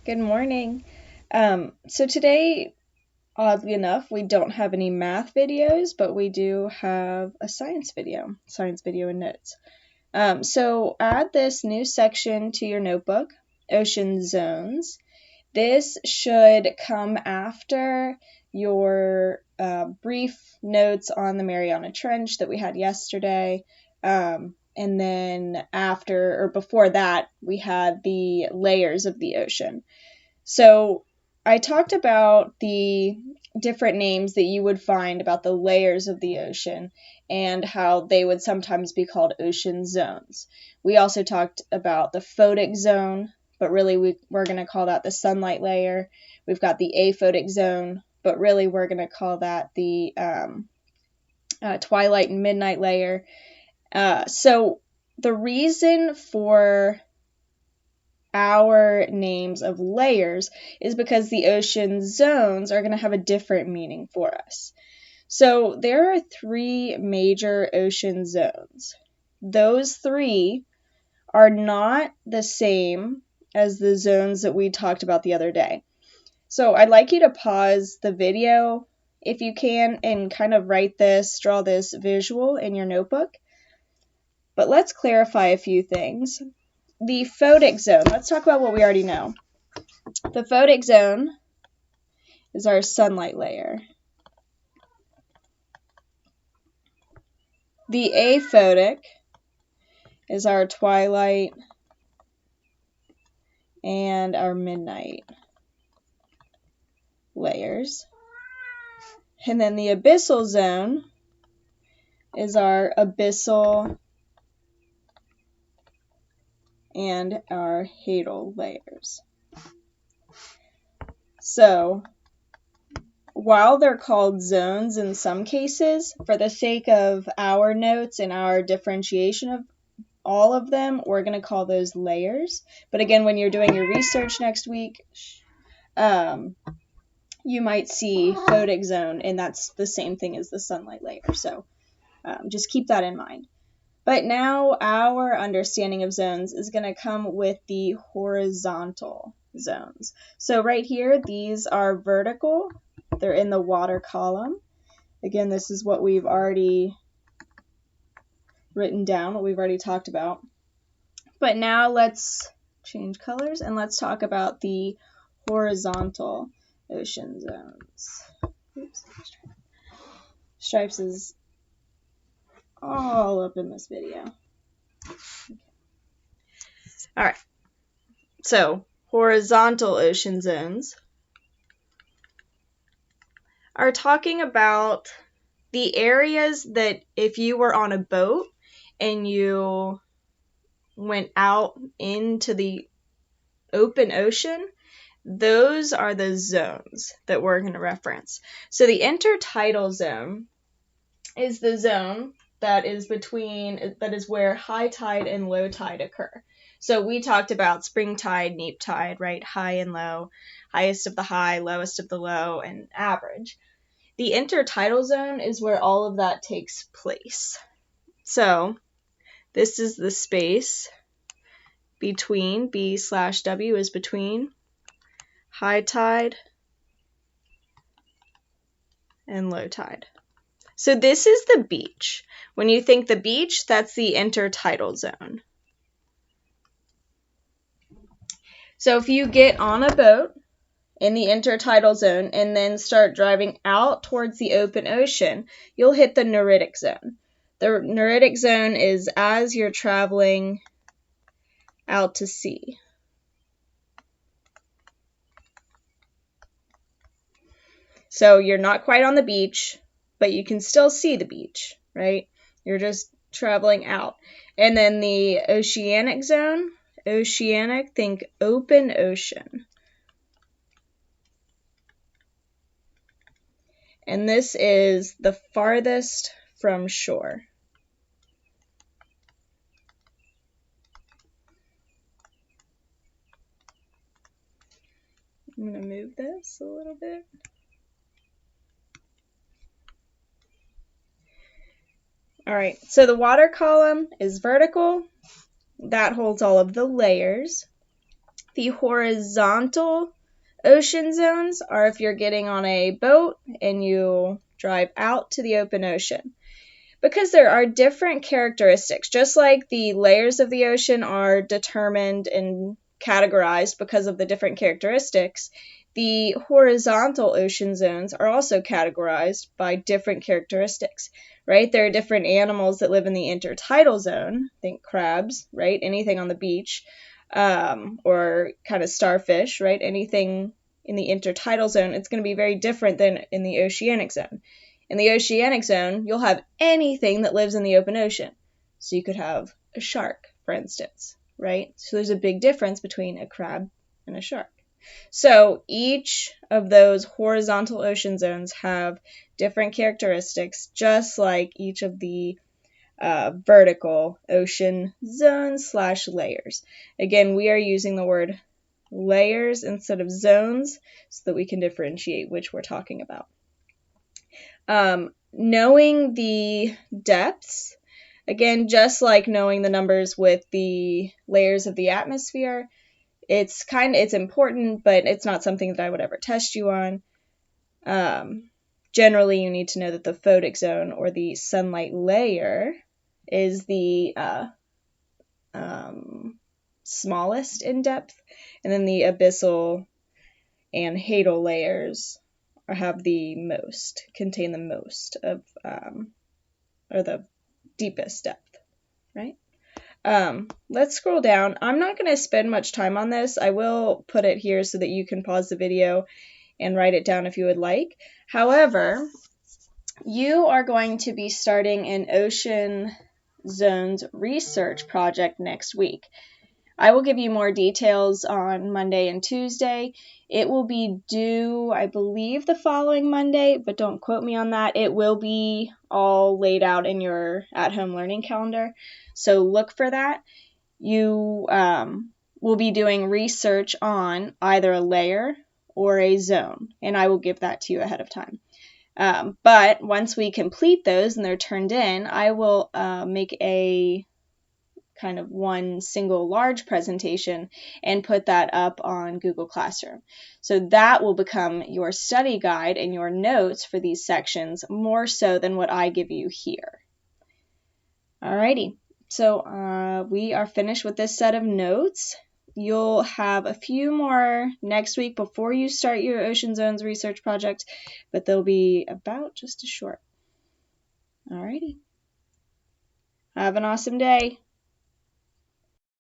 Good morning. So today, oddly enough, we don't have any math videos, but we do have a science video and notes. So add this new section to your notebook, Ocean Zones. This should come after your brief notes on the Mariana Trench that we had yesterday. And then after or before that, we had the layers of the ocean. So I talked about the different names that you would find about the layers of the ocean and how they would sometimes be called ocean zones. We also talked about the photic zone, but really we're going to call that the sunlight layer. We've got the aphotic zone, but really we're going to call that the twilight and midnight layer. So the reason for our names of layers is because the ocean zones are going to have a different meaning for us. So there are 3 major ocean zones. Those 3 are not the same as the zones that we talked about the other day. So I'd like you to pause the video if you can and kind of draw this visual in your notebook. But let's clarify a few things. The photic zone, let's talk about what we already know. The photic zone is our sunlight layer. The aphotic is our twilight and our midnight layers. And then the abyssal zone is our abyssal and our hadal layers. So, while they're called zones in some cases, for the sake of our notes and our differentiation of all of them, we're going to call those layers. But again, when you're doing your research next week, you might see photic zone, and that's the same thing as the sunlight layer. So just keep that in mind. But now our understanding of zones is going to come with the horizontal zones. So right here, these are vertical. They're in the water column. Again, this is what we've already written down, what we've already talked about. But now let's change colors and let's talk about the horizontal ocean zones. Oops. Stripes is all up in this video. Okay. All right. So, horizontal ocean zones are talking about the areas that if you were on a boat and you went out into the open ocean, those are the zones that we're going to reference. So the intertidal zone is the zone that is where high tide and low tide occur. So we talked about spring tide, neap tide, right? High and low, highest of the high, lowest of the low, and average. The intertidal zone is where all of that takes place. So this is the space between, B/W is between high tide and low tide. So this is the beach. When you think the beach, that's the intertidal zone. So if you get on a boat in the intertidal zone and then start driving out towards the open ocean, you'll hit the neritic zone. The neritic zone is as you're traveling out to sea. So you're not quite on the beach, but you can still see the beach, right? You're just traveling out. And then the oceanic zone, oceanic, think open ocean. And this is the farthest from shore. I'm going to move this a little bit. All right, so the water column is vertical. That holds all of the layers. The horizontal ocean zones are if you're getting on a boat and you drive out to the open ocean. Because there are different characteristics, just like the layers of the ocean are determined and categorized because of the different characteristics, the horizontal ocean zones are also categorized by different characteristics, right? There are different animals that live in the intertidal zone, think crabs, right? Anything on the beach, or kind of starfish, right? Anything in the intertidal zone, it's going to be very different than in the oceanic zone. In the oceanic zone, you'll have anything that lives in the open ocean. So you could have a shark, for instance, right? So there's a big difference between a crab and a shark. So each of those horizontal ocean zones have different characteristics, just like each of the vertical ocean zones / layers. Again, we are using the word layers instead of zones so that we can differentiate which we're talking about. Knowing the depths, again, just like knowing the numbers with the layers of the atmosphere, it's important, but it's not something that I would ever test you on. Generally, you need to know that the photic zone or the sunlight layer is the smallest in depth, and then the abyssal and hadal layers contain the most of, or the deepest depth, right? Let's scroll down. I'm not going to spend much time on this. I will put it here so that you can pause the video and write it down if you would like. However, you are going to be starting an ocean zones research project next week. I will give you more details on Monday and Tuesday. It will be due, I believe, the following Monday, but don't quote me on that. It will be all laid out in your at-home learning calendar, so look for that. You will be doing research on either a layer or a zone, and I will give that to you ahead of time. But once we complete those and they're turned in, I will make a kind of one single large presentation and put that up on Google Classroom. So that will become your study guide and your notes for these sections more so than what I give you here. Alrighty, so we are finished with this set of notes. You'll have a few more next week before you start your Ocean Zones research project, but they'll be about just as short. Alrighty. Have an awesome day.